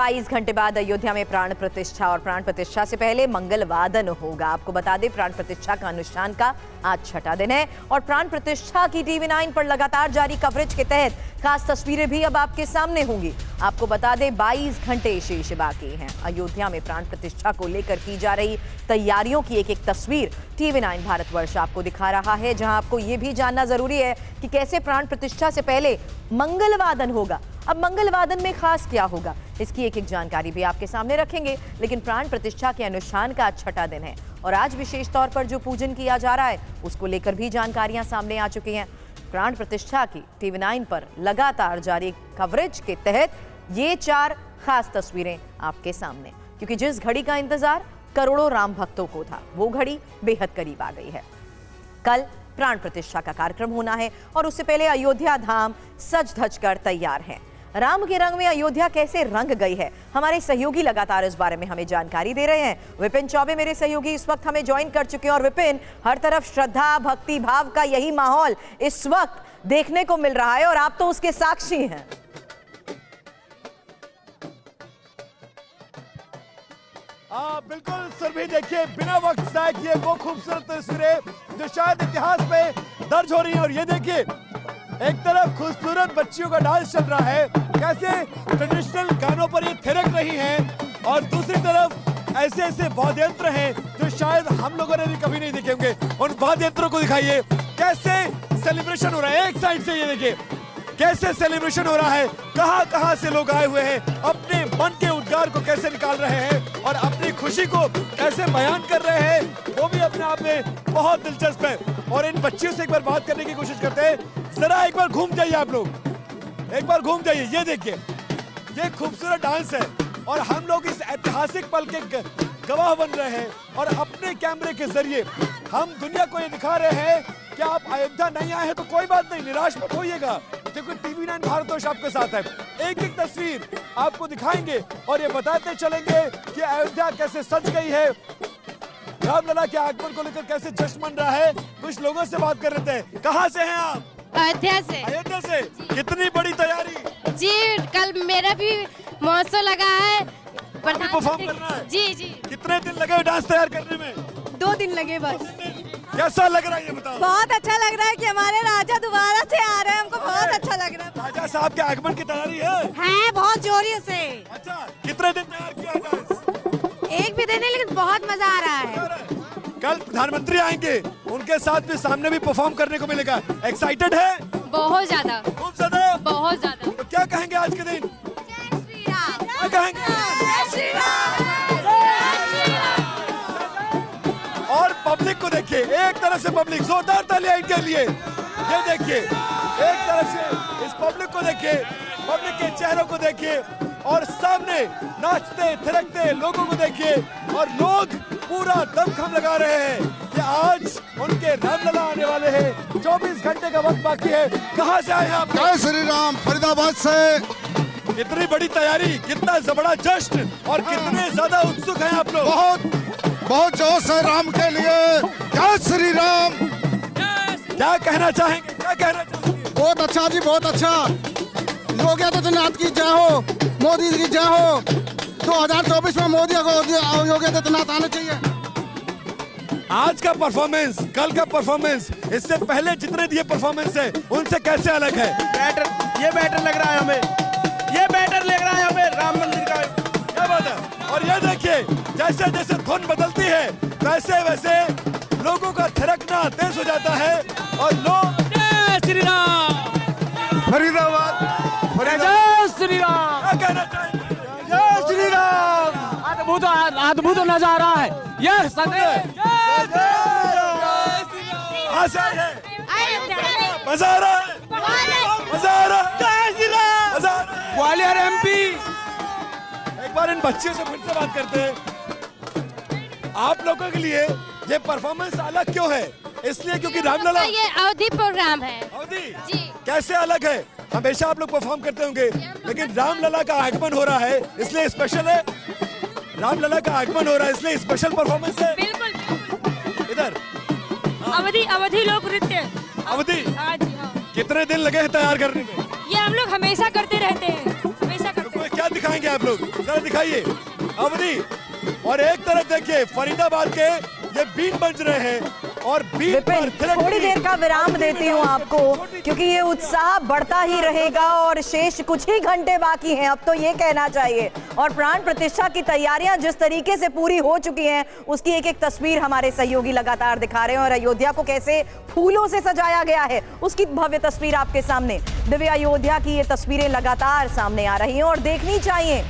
22 घंटे बाद अयोध्या में प्राण प्रतिष्ठा और प्राण प्रतिष्ठा से पहले मंगल वादन होगा। आपको बता दें प्राण प्रतिष्ठा का अनुष्ठान का आज छठा दिन है और प्राण प्रतिष्ठा की टीवी 9 पर लगातार जारी कवरेज के तहत खास तस्वीरें भी अब आपके सामने होंगी। आपको बता दें 22 घंटे शेष बाकी हैं। अयोध्या में प्राण प्रतिष्ठा को लेकर की जा रही तैयारियों की एक तस्वीर टीवी 9 भारतवर्ष आपको दिखा रहा है, जहां आपको यह भी जानना जरूरी है कि कैसे प्राण प्रतिष्ठा से पहले मंगल वादन होगा। अब मंगल वादन में खास क्या होगा, इसकी एक जानकारी भी आपके सामने रखेंगे। लेकिन प्राण प्रतिष्ठा के अनुष्ठान का छठा दिन है और आज विशेष तौर पर जो पूजन किया जा रहा है उसको लेकर भी जानकारियां सामने आ चुकी हैं। प्राण प्रतिष्ठा की टीवी 9 पर लगातार जारी कवरेज के तहत ये 4 खास तस्वीरें आपके सामने, क्योंकि जिस घड़ी का इंतजार करोड़ों राम भक्तों को था वो घड़ी बेहद करीब आ गई है। कल प्राण प्रतिष्ठा का कार्यक्रम होना है और उससे पहले अयोध्या धाम सज धज कर तैयार है। राम के रंग में अयोध्या कैसे रंग गई है, हमारे सहयोगी लगातार इस बारे में हमें जानकारी दे रहे हैं। विपिन चौबे मेरे सहयोगी इस वक्त हमें ज्वाइन कर चुके हैं। और विपिन, हर तरफ श्रद्धा भक्ति भाव का यही माहौल इस वक्त देखने को मिल रहा है और आप तो उसके साक्षी हैं। बिल्कुल सुरभि, देखिए बिना वक्त जाए किए वो खूबसूरत तस्वीरें जो शायद इतिहास में दर्ज हो रही हैं। और ये देखिए एक तरफ खूबसूरत बच्चियों का डांस चल रहा है, कैसे ट्रेडिशनल गानों पर ये थिरक रही हैं, और दूसरी तरफ ऐसे ऐसे वाद्य यंत्र हैं जो शायद हम लोगों ने भी कभी नहीं देखे होंगे। उन वाद्य यंत्रों को दिखाइए, कैसे सेलिब्रेशन हो रहा है। एक साइड से ये देखिए कैसे सेलिब्रेशन हो रहा है, कहां कहां से लोग आए हुए हैं, अपने मन के उद्गार को कैसे निकाल रहे हैं और अपनी खुशी को कैसे बयान कर रहे हैं, वो भी अपने आप में बहुत दिलचस्प है। और इन बच्चियों से एक बार बात करने की कोशिश करते हैं। जरा एक बार घूम जाइए आप लोग, एक बार घूम जाइए। ये देखिए ये खूबसूरत डांस है और हम लोग इस ऐतिहासिक पल के गवाह बन रहे हैं और अपने कैमरे के जरिए हम दुनिया को ये दिखा रहे हैं कि आप अयोध्या नहीं आए हैं तो कोई बात नहीं, निराश मत होइएगा, क्योंकि टीवी 9 भारतवर्ष आपके साथ है। एक एक तस्वीर आपको दिखाएंगे और ये बताते चलेंगे कि अयोध्या कैसे सज गई है, रामलला के आगमन को लेकर कैसे जश्न मन रहा है। कुछ लोगों से बात कर रहे थे। कहाँ से हैं आप? अयोध्या से। अयोध्या से। कितनी बड़ी तैयारी? जी, कल मेरा भी महोत्सव लगा है, परफॉर्म करना है। जी जी। कितने दिन लगे डांस तैयार करने में? 2 दिन लगे बस। कैसा लग रहा है ये बताओ? बहुत अच्छा लग रहा है कि हमारे राजा दोबारा से आ रहे हैं, हमको बहुत अच्छा लग रहा है। राजा साहब के आगमन की तैयारी है बहुत जोरियों से। अच्छा, कितने दिन तैयार किया डांस? एक भी दिन नहीं, लेकिन बहुत मजा आ रहा है। कल प्रधानमंत्री आएंगे, उनके साथ भी सामने भी परफॉर्म करने को मिलेगा। एक्साइटेड है? बहुत ज्यादा, खूब ज्यादा, बहुत ज्यादा। तो क्या कहेंगे आज के दिन? क्या कहेंगे? और पब्लिक को देखिए, एक तरफ से पब्लिक जोरदार तालियां इनके लिए। ये देखिए एक तरफ से इस पब्लिक को देखिए, पब्लिक के चेहरों को देखिए और सामने नाचते थिरकते लोगों को देखिए। और लोग पूरा दमखम लगा रहे हैं कि आज उनके रामलला आने वाले हैं। 24 घंटे का वक्त बाकी है। कहाँ से आए हैं आप? जय श्री राम, फरीदाबाद से। कितनी बड़ी तैयारी, कितना बड़ा जश्न और कितने ज्यादा उत्सुक हैं आप लोग? बहुत जोश है राम के लिए। जय श्री राम। क्या कहना चाहेंगे, क्या कहना चाहेंगे? बहुत अच्छा जी, बहुत अच्छा। योगी आदित्यनाथ की जय हो, मोदी जी की जय हो। 2024 में मोदी को योगी आदित्यनाथ आने चाहिए। आज का परफॉर्मेंस, कल का परफॉर्मेंस, इससे पहले जितने दिए परफॉर्मेंस है उनसे कैसे अलग है? ये बेटर लग रहा है हमें, ये बेटर लग रहा है हमें राम मंदिर का। क्या बात है। और ये देखिए जैसे जैसे धुन बदलती है वैसे वैसे लोगों का थिरकना तेज हो जाता है और लोग जय श्री राम। फरीदाबाद, जय श्री राम। क्या कहना चाहेंगे? जय श्री राम। अद्भुत नजारा है यह संदेश। कहाँ से आए हैं? मजा आ रहा है, मजा आ रहा है। जय श्री राम। मजा आ रहा है। ग्वालियर MP। एक बार इन बच्चियों से फिर से बात करते हैं। आप लोगों के लिए ये परफॉर्मेंस अलग क्यों है? इसलिए क्योंकि रामलला ये अवधि प्रोग्राम है। अवधि जी। कैसे अलग है? हमेशा आप लोग परफॉर्म करते होंगे, लेकिन रामलला का आगमन हो रहा है इसलिए स्पेशल है। रामलला का आगमन हो रहा है इसलिए स्पेशल परफॉर्मेंस है। बिल्कुल। इधर अवधि लोक नृत्य। अवधि, हाँ जी हाँ। कितने दिन लगे हैं तैयार करने में? ये हम लोग हमेशा करते रहते हैं, हमेशा करते हैं। क्या दिखाएंगे आप लोग, जरा दिखाइए अवनी। और एक तरफ देखिए फरीदाबाद के ये बीन बज रहे हैं और बीन पर विपिन, थोड़ी देर का विराम देती हूँ आपको, क्योंकि ये उत्साह बढ़ता ही रहेगा और शेष कुछ ही घंटे बाकी हैं, अब तो ये कहना चाहिए। और प्राण प्रतिष्ठा की तैयारियां जिस तरीके से पूरी हो चुकी हैं, उसकी एक एक तस्वीर हमारे सहयोगी लगातार दिखा रहे हैं। और अयोध्या को कैसे फूलों से सजाया गया है, उसकी भव्य तस्वीर आपके सामने। दिव्य अयोध्या की ये तस्वीरें लगातार सामने आ रही हैं और देखनी चाहिए।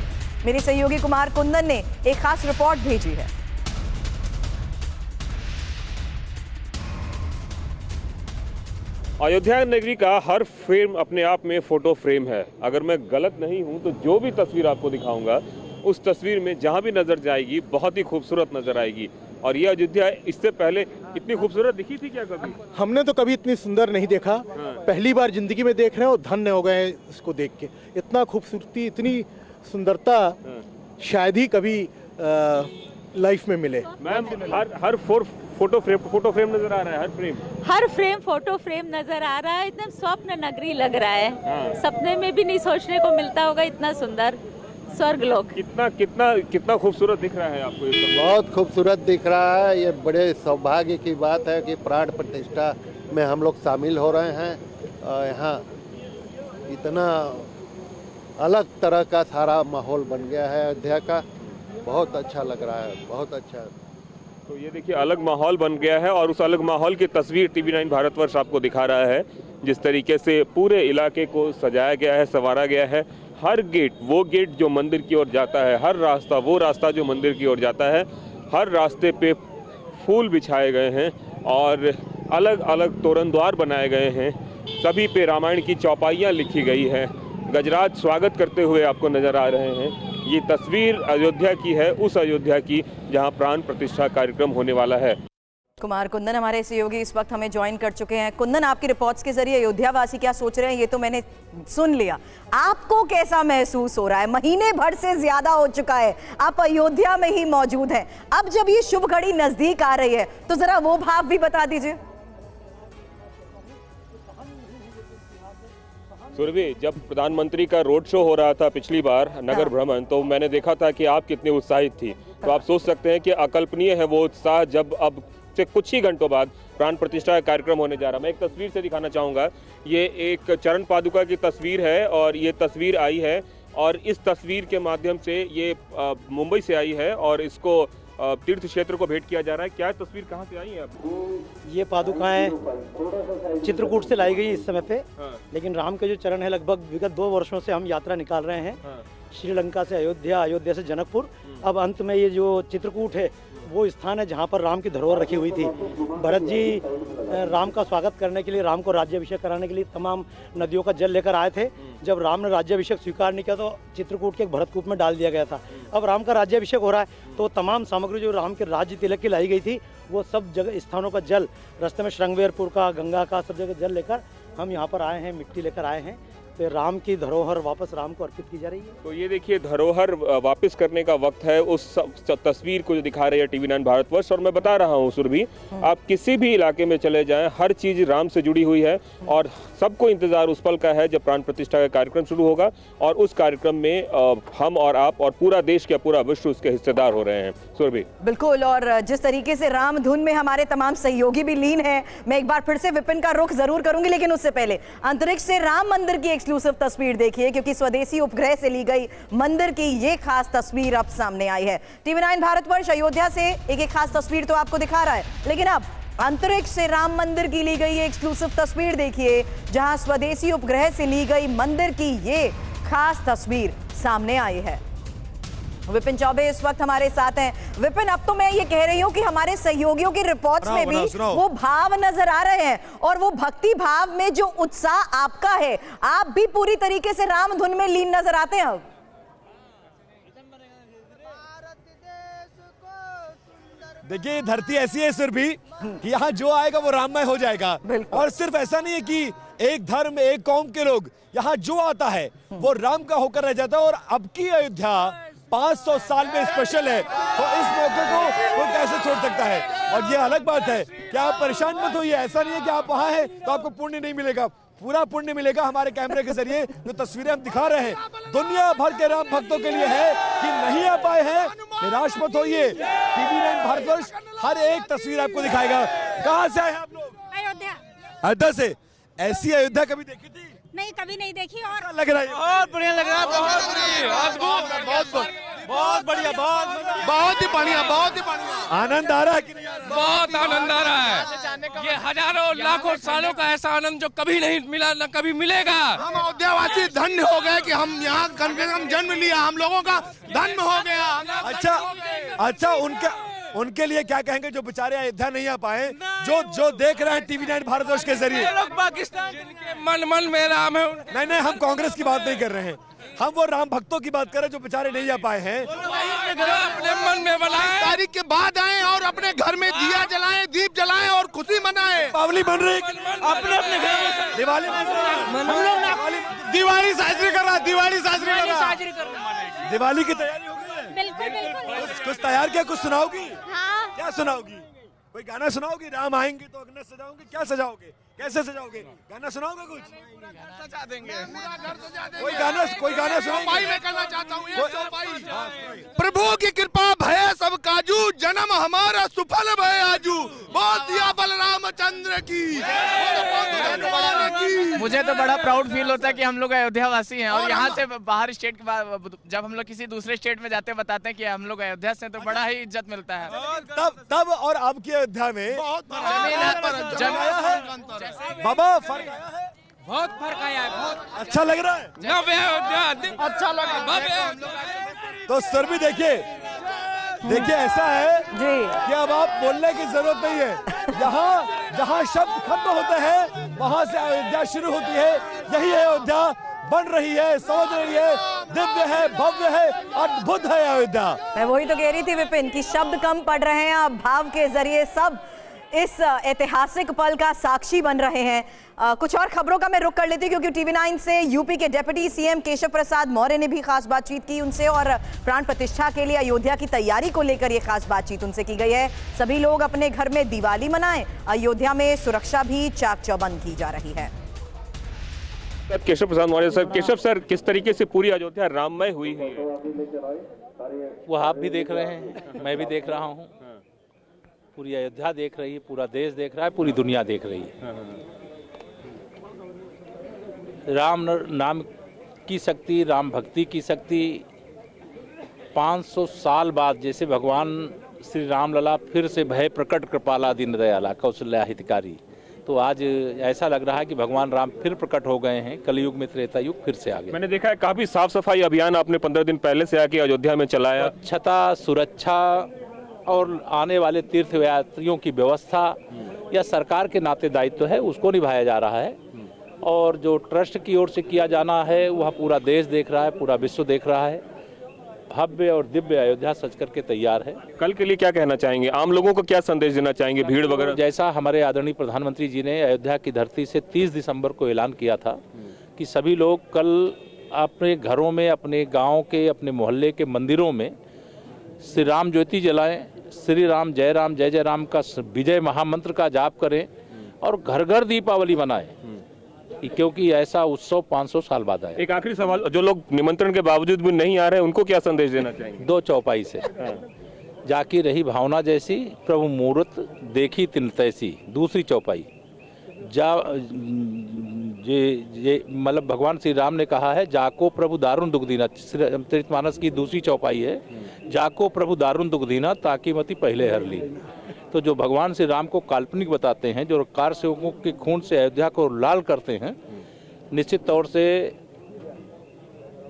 मेरे सहयोगी कुमार कुंदन ने एक खास रिपोर्ट भेजी है। अयोध्या नगरी का हर फ्रेम अपने आप में फोटो फ्रेम है। अगर मैं गलत नहीं हूं तो जो भी तस्वीर आपको दिखाऊंगा उस तस्वीर में जहां भी नजर जाएगी बहुत ही खूबसूरत नजर आएगी। और ये अयोध्या इससे पहले इतनी खूबसूरत दिखी थी क्या कभी? हमने तो कभी इतनी सुंदर नहीं देखा, पहली बार जिंदगी में देख रहे हैं और धन्य हो गए हैं इसको देख के। इतना खूबसूरती, इतनी सुंदरता शायद ही कभी लाइफ में मिले। मैम, हर फोटो फ्रेम नजर आ रहा है, हर फ्रेम फोटो फ्रेम नजर आ रहा है। एकदम स्वप्न नगरी लग रहा है। सपने में भी नहीं सोचने को मिलता होगा इतना सुंदर स्वर्ग लोक। कितना खूबसूरत दिख रहा है आपको? बहुत खूबसूरत दिख रहा है। ये बड़े सौभाग्य की बात है कि प्राण प्रतिष्ठा में हम लोग शामिल हो रहे हैं। यहाँ इतना अलग तरह का सारा माहौल बन गया है अयोध्या का, बहुत अच्छा लग रहा है, बहुत अच्छा। तो ये देखिए अलग माहौल बन गया है और उस अलग माहौल की तस्वीर TV9 भारतवर्ष आपको दिखा रहा है। जिस तरीके से पूरे इलाके को सजाया गया है, संवारा गया है। हर गेट, वो गेट जो मंदिर की ओर जाता है, हर रास्ता वो रास्ता जो मंदिर की ओर जाता है, हर रास्ते पे फूल बिछाए गए हैं और अलग अलग तोरण द्वार बनाए गए हैं। सभी पे रामायण की चौपाइयाँ लिखी गई है। गजराज स्वागत करते हुए आपको नजर आ रहे हैं। ये तस्वीर अयोध्या की है, उस अयोध्या की जहां प्राण प्रतिष्ठा कार्यक्रम होने वाला है। कुमार कुंदन हमारे सहयोगी इस वक्त हमें ज्वाइन कर चुके हैं। कुंदन, आपकी रिपोर्ट्स के जरिए अयोध्या वासी क्या सोच रहे हैं ये तो मैंने सुन लिया, आपको कैसा महसूस हो रहा है? महीने भर से ज्यादा हो चुका है आप अयोध्या में ही मौजूद हैं, अब जब ये शुभ घड़ी नजदीक आ रही है तो जरा वो भाव भी बता दीजिए। सुरभि, जब प्रधानमंत्री का रोड शो हो रहा था पिछली बार नगर भ्रमण, तो मैंने देखा था कि आप कितनी उत्साहित थी। तो आप सोच सकते हैं कि अकल्पनीय है वो उत्साह जब अब से कुछ ही घंटों बाद प्राण प्रतिष्ठा का कार्यक्रम होने जा रहा है। मैं एक तस्वीर से दिखाना चाहूँगा। ये एक चरण पादुका की तस्वीर है और ये तस्वीर आई है और इस तस्वीर के माध्यम से ये मुंबई से आई है और इसको तीर्थ क्षेत्र को भेंट किया जा रहा है। क्या तस्वीर कहाँ से आई है आपको? ये पादुकाएं चित्रकूट से लाई गई इस समय पे। लेकिन राम के जो चरण है, लगभग विगत 2 वर्षों से हम यात्रा निकाल रहे हैं। श्रीलंका से अयोध्या, अयोध्या से जनकपुर, अब अंत में ये जो चित्रकूट है वो स्थान है जहाँ पर राम की धरोहर रखी हुई थी। भरत जी राम का स्वागत करने के लिए, राम को राज्याभिषेक कराने के लिए तमाम नदियों का जल लेकर आए थे। जब राम ने राज्याभिषेक स्वीकार नहीं किया तो चित्रकूट के एक भरतकूप में डाल दिया गया था। अब राम का राज्याभिषेक हो रहा है तो तमाम सामग्री जो राम के राज्य तिलक की लाई गई थी वो सब जगह स्थानों का जल, रास्ते में श्रृंगवेरपुर का, गंगा का, सब जगह जल लेकर हम यहाँ पर आए हैं, मिट्टी लेकर आए हैं। तो राम की धरोहर वापस राम को अर्पित की जा रही है। तो ये देखिए धरोहर वापस करने का वक्त है। उस तस्वीर को जो दिखा रही है TV9 भारतवर्ष। और मैं बता रहा हूँ सुरभि, आप किसी भी इलाके में चले जाएं, हर चीज राम से जुड़ी हुई है और सबको इंतजार उस पल का है जब प्राण प्रतिष्ठा का कार्यक्रम शुरू होगा। और उस कार्यक्रम में हम और आप और पूरा देश का पूरा विश्व उसके हिस्सेदार हो रहे हैं। सुरभि, बिल्कुल। और जिस तरीके से राम धुन में हमारे तमाम सहयोगी भी लीन हैं, मैं एक बार फिर से विपिन का रुख जरूर करूंगी, लेकिन उससे पहले अंतरिक्ष से राम मंदिर की एक्सक्लूसिव तस्वीर देखिए, क्योंकि स्वदेशी उपग्रह से ली गई मंदिर की ये खास तस्वीर अब सामने आई है। TV9 भारतवर्ष अयोध्या से एक खास तस्वीर तो आपको दिखा रहा है, लेकिन अब अंतरिक्ष से राम मंदिर की ली गई एक्सक्लूसिव तस्वीर देखिए, जहां स्वदेशी उपग्रह से ली गई मंदिर की ये खास तस्वीर सामने आई है। विपिन चौबे इस वक्त हमारे साथ हैं। विपिन, अब तो मैं ये कह रही हूँ कि हमारे सहयोगियों की रिपोर्ट्स में भी वो भाव नजर आ रहे हैं और वो भक्ति भाव में जो उत्साह आपका है, आप भी पूरी तरीके से राम धुन में लीन नजर आते हैं। अब देखिए धरती ऐसी है सुरभि कि यहाँ जो आएगा वो राममय हो जाएगा। और सिर्फ ऐसा नहीं है कि एक धर्म, एक कौम के लोग, यहाँ जो आता है वो राम का होकर रह जाता है। और अब की अयोध्या 500 साल में स्पेशल है, तो इस मौके को वो कैसे छोड़ सकता है। और ये अलग बात है कि आप परेशान मत होइए, ऐसा नहीं है कि आप वहां हैं तो आपको पुण्य नहीं मिलेगा। पूरा पुण्य मिलेगा हमारे कैमरे के जरिए। जो तस्वीरें हम दिखा रहे हैं दुनिया भर के राम भक्तों के लिए है कि नहीं आ पाए हैं, निराश मत होइए। TV9 भारतवर्ष हर एक तस्वीर आपको दिखाएगा। कहाँ से आए हैं आप लोग? अयोध्या। अयोध्या से। ऐसी अयोध्या कभी देखी थी? नहीं, कभी नहीं देखी। और लग रहा है बहुत बढ़िया लग रहा है, बहुत बढ़िया, बहुत ही बढ़िया, बहुत ही बढ़िया। आनंद आ रहा है कि नहीं आ रहा? बहुत आनंद आ रहा है। ये हजारों लाखों सालों का ऐसा आनंद जो कभी नहीं मिला, न कभी मिलेगा। हम अयोध्यावासी धन्य हो गए कि हम यहाँ कम से कम जन्म लिया, हम लोगों का धन्य हो गया। अच्छा उनके लिए क्या कहेंगे जो बेचारे अयोध्या नहीं आ पाए, जो देख रहे हैं TV9 भारतवर्ष के जरिए? लोग पाकिस्तान के मन में राम है। नहीं, हम कांग्रेस की बात नहीं कर रहे हैं, हम वो राम भक्तों की बात कर रहे हैं जो बेचारे नहीं आ पाए हैं। अपने मन में बनाए, तारीख के बाद आए और अपने घर में दिया जलाएं, दीप जलाएं और खुशी मनाएं। दीपावली बन रही है, अपने अपने घर में दिवाली साजरी कर रहा है, दिवाली की तैयारी हो गई है? बिल्कुल। कुछ तैयार किया? कुछ सुनाओगी? हाँ। क्या सुनाओगी? कोई गाना सुनाओगी? राम आएंगे तो अग्नि सजाओगे? क्या सजाओगे? कैसे सजाओगे? गाना सुनाओगे? कुछ सजा देंगे। कोई गाना सुनाओगे? चौपाई में करना चाहता हूँ, ये चौपाई। प्रभु की कृपा भय सब काजू, जन्म हमारा सुफल भय आजू। बोल दिया बलरामचंद्र की। मुझे तो बड़ा प्राउड फील होता है कि हम लोग अयोध्या वासी हैं और यहाँ से बाहर स्टेट के बाद जब हम लोग किसी दूसरे स्टेट में जाते बताते हैं कि हम लोग अयोध्या से, तो बड़ा ही इज्जत मिलता है। तब और अब की अयोध्या में बाबा फर्क आया है? बहुत फर्क आया है, बहुत अच्छा लग रहा है? अच्छा लग रहा है। तो सर भी देखिए ऐसा है जी कि अब आप बोलने की जरूरत नहीं है। जहाँ शब्द खत्म होते हैं वहाँ से अयोध्या शुरू होती है। यही अयोध्या बन रही है, समझ रही है, दिव्य है, भव्य है, अद्भुत है अयोध्या। मैं वही तो कह रही थी विपिन कि शब्द कम पड़ रहे हैं, अब भाव के जरिए सब इस ऐतिहासिक पल का साक्षी बन रहे हैं। कुछ और खबरों का मैं रुख कर लेती हूँ क्योंकि TV9 से यूपी के डिप्टी सीएम केशव प्रसाद मौर्य ने भी खास बातचीत की उनसे और प्राण प्रतिष्ठा के लिए अयोध्या की तैयारी को लेकर ये खास बातचीत उनसे की गई है। सभी लोग अपने घर में दिवाली मनाएं, अयोध्या में सुरक्षा भी चाक चौबंद की जा रही है। केशव प्रसाद मौर्य सर, केशव सर, किस तरीके से पूरी अयोध्या राममय हुई है? वो आप भी देख रहे हैं, मैं भी देख रहा हूँ, पूरी अयोध्या देख रही है, पूरा देश देख रहा है, पूरी दुनिया देख रही है। राम नाम की शक्ति, राम भक्ति की शक्ति 500 साल बाद जैसे भगवान श्री राम लला फिर से भय प्रकट कृपाला दीन दयाला कौशल्या हितकारी, तो आज ऐसा लग रहा है कि भगवान राम फिर प्रकट हो गए हैं, कलयुग में त्रेता युग फिर से आ गए। मैंने देखा है काफी साफ सफाई अभियान आपने 15 दिन पहले से आके अयोध्या में चलाया। स्वच्छता, सुरक्षा और आने वाले तीर्थयात्रियों की व्यवस्था या सरकार के नाते दायित्व है, उसको निभाया जा रहा है। और जो ट्रस्ट की ओर से किया जाना है वह पूरा देश देख रहा है, पूरा विश्व देख रहा है। भव्य और दिव्य अयोध्या सज करके तैयार है। कल के लिए क्या कहना चाहेंगे? आम लोगों को क्या संदेश देना चाहेंगे? भीड़ वगैरह जैसा हमारे आदरणीय प्रधानमंत्री जी ने अयोध्या की धरती से 30 दिसंबर को ऐलान किया था कि सभी लोग कल अपने घरों में, अपने गाँव के, अपने मोहल्ले के मंदिरों में श्री राम ज्योति जलाएं, श्री राम जय राम का विजय महामंत्र का जाप करें और घर घर दीपावली मनाएं, क्योंकि ऐसा उत्सव 500 साल बाद आया। एक आखिरी सवाल, जो लोग निमंत्रण के बावजूद भी नहीं आ रहे हैं उनको क्या संदेश देना चाहेंगे? 2 चौपाई से जाकी रही भावना जैसी, प्रभु मूर्त देखी तिन तैसी। दूसरी चौपाई ये मतलब भगवान श्री राम ने कहा है, जाको प्रभु दारुण दुख दीना। चरितमानस की दूसरी चौपाई है, जाको प्रभु दारुण दुख दीना ताकि मती पहले हर ली। तो जो भगवान श्री राम को काल्पनिक बताते हैं, जो कार सेवकों के खून से अयोध्या को लाल करते हैं, निश्चित तौर से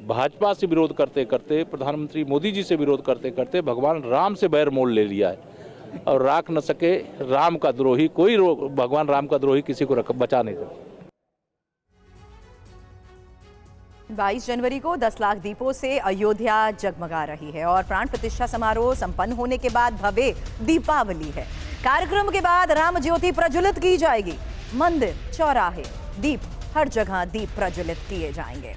भाजपा से विरोध करते करते, प्रधानमंत्री मोदी जी से विरोध करते करते भगवान राम से बैर मोल ले लिया है और राख न सके राम का द्रोही कोई, भगवान राम का द्रोही किसी को बचा नहीं सकता। 22 जनवरी को 10 लाख दीपों से अयोध्या जगमगा रही है और प्राण प्रतिष्ठा समारोह संपन्न होने के बाद भव्य दीपावली है। कार्यक्रम के बाद राम ज्योति प्रज्वलित की जाएगी। मंदिर, चौराहे, दीप, हर जगह दीप प्रज्वलित किए जाएंगे।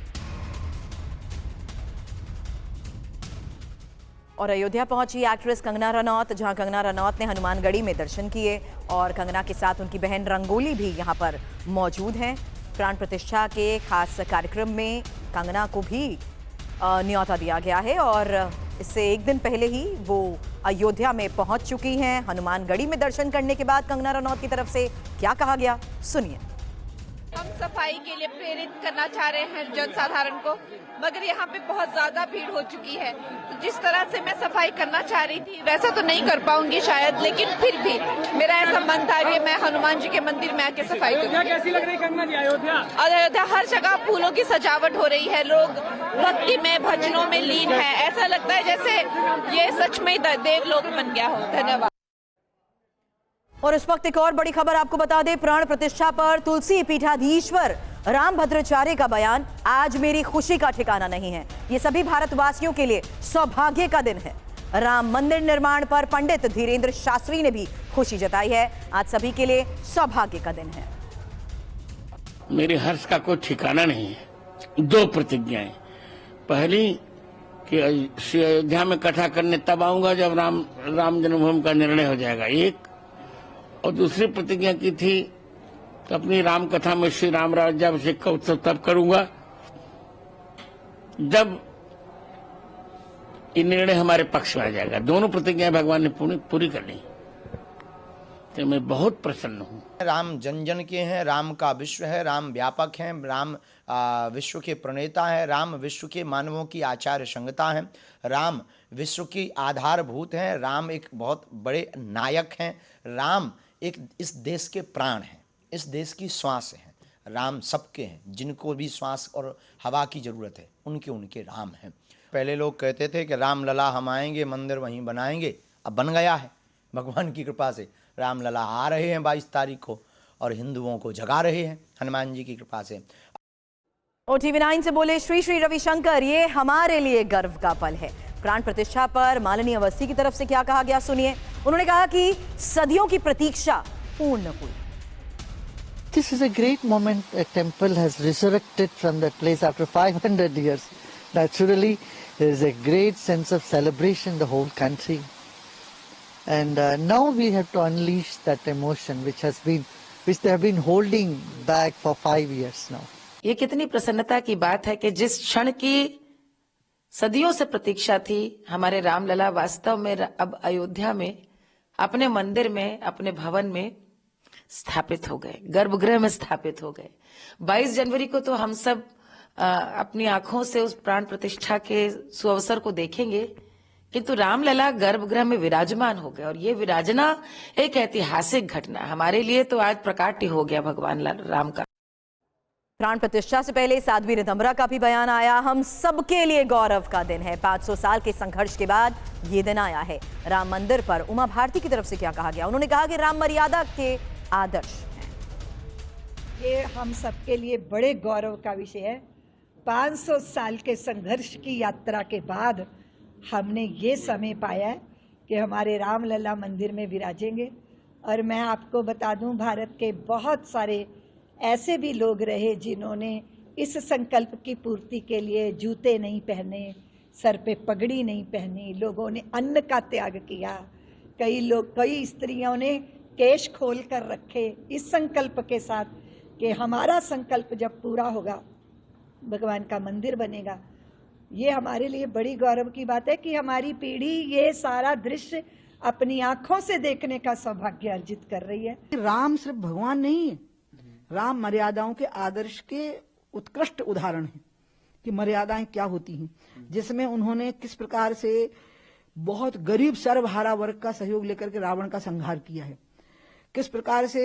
और अयोध्या पहुंची एक्ट्रेस कंगना रनौत, जहां कंगना रनौत ने हनुमानगढ़ी में दर्शन किए और कंगना के साथ उनकी बहन रंगोली भी यहां पर मौजूद हैं। प्राण प्रतिष्ठा के खास कार्यक्रम में कंगना को भी न्योता दिया गया है और इससे एक दिन पहले ही वो अयोध्या में पहुंच चुकी हैं। हनुमानगढ़ी में दर्शन करने के बाद कंगना रनौत की तरफ से क्या कहा गया, सुनिए। हम सफाई के लिए प्रेरित करना चाह रहे हैं जनसाधारण को, मगर यहाँ पे बहुत ज्यादा भीड़ हो चुकी है। तो जिस तरह से मैं सफाई करना चाह रही थी वैसा तो नहीं कर पाऊंगी शायद, लेकिन फिर भी मेरा ऐसा मन था कि मैं हनुमान जी के मंदिर में आके सफाई करूँ। कैसी लग रही कंगना जी अयोध्या? अयोध्या हर जगह फूलों की सजावट हो रही है, लोग भक्ति में भजनों में लीन है। ऐसा लगता है जैसे ये सच में देवलोक बन गया हो। धन्यवाद। और इस वक्त एक और बड़ी खबर आपको बता दें, प्राण प्रतिष्ठा पर तुलसी पीठाधीश्वर रामभद्राचार्य का बयान, आज मेरी खुशी का ठिकाना नहीं है, ये सभी भारतवासियों के लिए सौभाग्य का दिन है। राम मंदिर निर्माण पर पंडित धीरेन्द्र शास्त्री ने भी खुशी जताई है, आज सभी के लिए सौभाग्य का दिन है। मेरे हर्ष का कोई ठिकाना नहीं है। दो प्रतिज्ञाएं, पहली कि श्री अयोध्या में कथा करने तब आऊंगा जब राम जन्मभूमि का निर्णय हो जाएगा, एक, और दूसरी प्रतिज्ञा की थी कि अपनी राम कथा में श्री राम राज्याभिषेक का उत्सव तब करूंगा जब ये निर्णय हमारे पक्ष में आ जाएगा। दोनों प्रतिज्ञाएं भगवान ने पूरी कर ली, तो मैं बहुत प्रसन्न हूँ। राम जन जन के हैं, राम का विश्व है, राम व्यापक हैं, राम विश्व के प्रणेता है, राम विश्व के मानवों की आचार्य संहिता है, राम विश्व की आधारभूत हैं, राम एक बहुत बड़े नायक हैं, राम एक इस देश के प्राण हैं, इस देश की श्वास हैं। राम सबके हैं, जिनको भी श्वास और हवा की ज़रूरत है उनके राम हैं। पहले लोग कहते थे कि राम लला हम आएंगे मंदिर वहीं बनाएंगे, अब बन गया है भगवान की कृपा से। राम लला आ रहे हैं 22 तारीख को और हिंदुओं को जगा रहे हैं हनुमान जी की कृपा से। OTV 9 से बोले श्री श्री रविशंकर, ये हमारे लिए गर्व का पल है। प्राण प्रतिष्ठा पर माननीय अवस्थी की तरफ से क्या कहा गया, सुनिए। उन्होंने कहा कि सदियों की प्रतीक्षा पूर्ण हुई। This is a great moment. A temple has resurrected from that place after 500 years. Naturally, there is a great sense of celebration in the whole country. And now we have to unleash that emotion which they have been holding back for 5 years now. ये कितनी प्रसन्नता की बात है कि जिस क्षण की सदियों से प्रतीक्षा थी, हमारे रामलला वास्तव में अब अयोध्या में अपने मंदिर में, अपने भवन में स्थापित हो गए, गर्भगृह में स्थापित हो गए। 22 जनवरी को तो हम सब अपनी आंखों से उस प्राण प्रतिष्ठा के सुअवसर को देखेंगे, किंतु रामलला गर्भगृह में विराजमान हो गए और ये विराजना एक ऐतिहासिक घटना हमारे लिए तो आज प्रकाट्य हो गया भगवान राम का। प्राण प्रतिष्ठा से पहले साध्वी रिदम्बरा का भी बयान आया, हम सबके लिए गौरव का दिन है। 500 साल के संघर्ष के बाद ये दिन आया है। राम मंदिर पर उमा भारती की तरफ से क्या कहा गया, उन्होंने कहा कि राम मर्यादा के आदर्श हैं। ये हम सबके लिए बड़े गौरव का विषय है। 500 साल के संघर्ष की यात्रा के बाद हमने ये समय पाया है कि हमारे रामलला मंदिर में विराजेंगे। और मैं आपको बता दूं, भारत के बहुत सारे ऐसे भी लोग रहे जिन्होंने इस संकल्प की पूर्ति के लिए जूते नहीं पहने, सर पे पगड़ी नहीं पहनी, लोगों ने अन्न का त्याग किया, कई स्त्रियों ने केश खोल कर रखे इस संकल्प के साथ कि हमारा संकल्प जब पूरा होगा भगवान का मंदिर बनेगा। ये हमारे लिए बड़ी गौरव की बात है कि हमारी पीढ़ी ये सारा दृश्य अपनी आंखों से देखने का सौभाग्य अर्जित कर रही है। राम सिर्फ भगवान नहीं है, राम मर्यादाओं के आदर्श के उत्कृष्ट उदाहरण हैं कि मर्यादाएं क्या होती हैं, जिसमें उन्होंने किस प्रकार से बहुत गरीब सर्वहारा वर्ग का सहयोग लेकर के रावण का संहार किया है, किस प्रकार से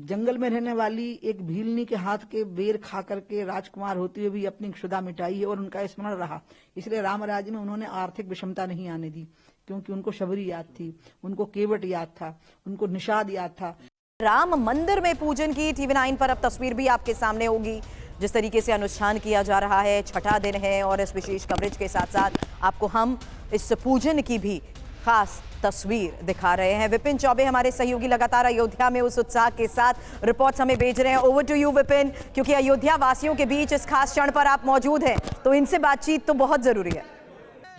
जंगल में रहने वाली एक भीलनी के हाथ के बेर खा करके राजकुमार होते हुए भी अपनी क्षुधा मिटाई है और उनका स्मरण रहा। इसलिए रामराज में उन्होंने आर्थिक विषमता नहीं आने दी, क्योंकि उनको शबरी याद थी, उनको केवट याद था, उनको निषाद याद था। राम मंदिर में पूजन की TV 9 पर अब तस्वीर भी आपके सामने होगी, जिस तरीके से अनुष्ठान किया जा रहा है। छठा दिन है और इस विशेष कवरेज के साथ साथ आपको हम इस पूजन की भी खास तस्वीर दिखा रहे हैं। विपिन चौबे हमारे सहयोगी लगातार अयोध्या में उस उत्साह के साथ रिपोर्ट्स हमें भेज रहे हैं। ओवर टू यू विपिन, क्योंकि अयोध्या वासियों के बीच इस खास क्षण पर आप मौजूद हैं, तो इनसे बातचीत तो बहुत जरूरी है।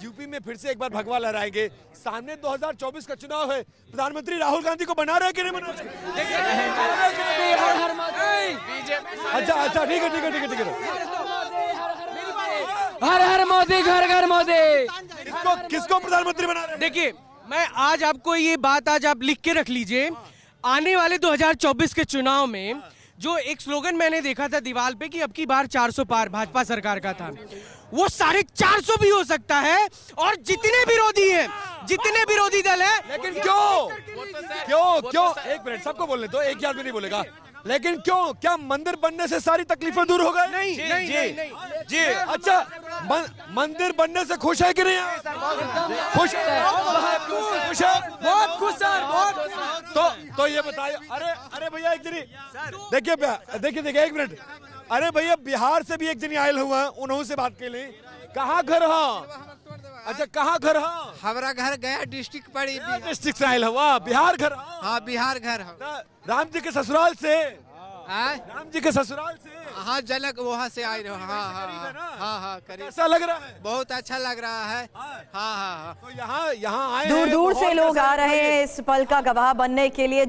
यूपी में फिर से एक बार भगवा लहराएंगे। सामने 2024 का चुनाव है, प्रधानमंत्री राहुल गांधी को बना रहे कि नहीं बना रहे? अच्छा अच्छा ठीक है। हर हर मोदी, घर घर मोदी। किसको प्रधानमंत्री बना रहे? देखिए, मैं आज आपको ये बात आज आप लिख के रख लीजिए, आने वाले 2024 के चुनाव में जो एक स्लोगन मैंने देखा था दीवार पे कि अब की बार 400 पार भाजपा सरकार का था, वो 450 भी हो सकता है। और जितने विरोधी दल है, लेकिन क्यों एक मिनट सबको बोलने दो, एक ही आदमी नहीं बोलेगा। लेकिन क्यों, क्या मंदिर बनने से सारी तकलीफें दूर हो गई? नहीं जी। अच्छा, मंदिर बनने से खुश है कि नहीं? खुश है, बहुत खुश है। तो ये बताइए, अरे भैया एक जनी देखिए एक मिनट। अरे भैया, बिहार से भी एक जनी आयल हुआ, उन्होंने से बात के लिए कहाँ घर है? अच्छा, कहाँ घर है? हमारा घर गया डिस्ट्रिक्ट पड़ी, डिस्ट्रिक्ट से आयल हुआ, बिहार घर? हाँ, बिहार घर है। राम जी के ससुराल से? राम जी के ससुराल से? हाँ, जनक वहाँ से आए रहे। हाँ, कैसा लग रहा है? बहुत अच्छा लग रहा है। हाँ। तो यहाँ आए, दूर दूर से लोग आ रहे हैं इस पल का गवाह बनने के लिए।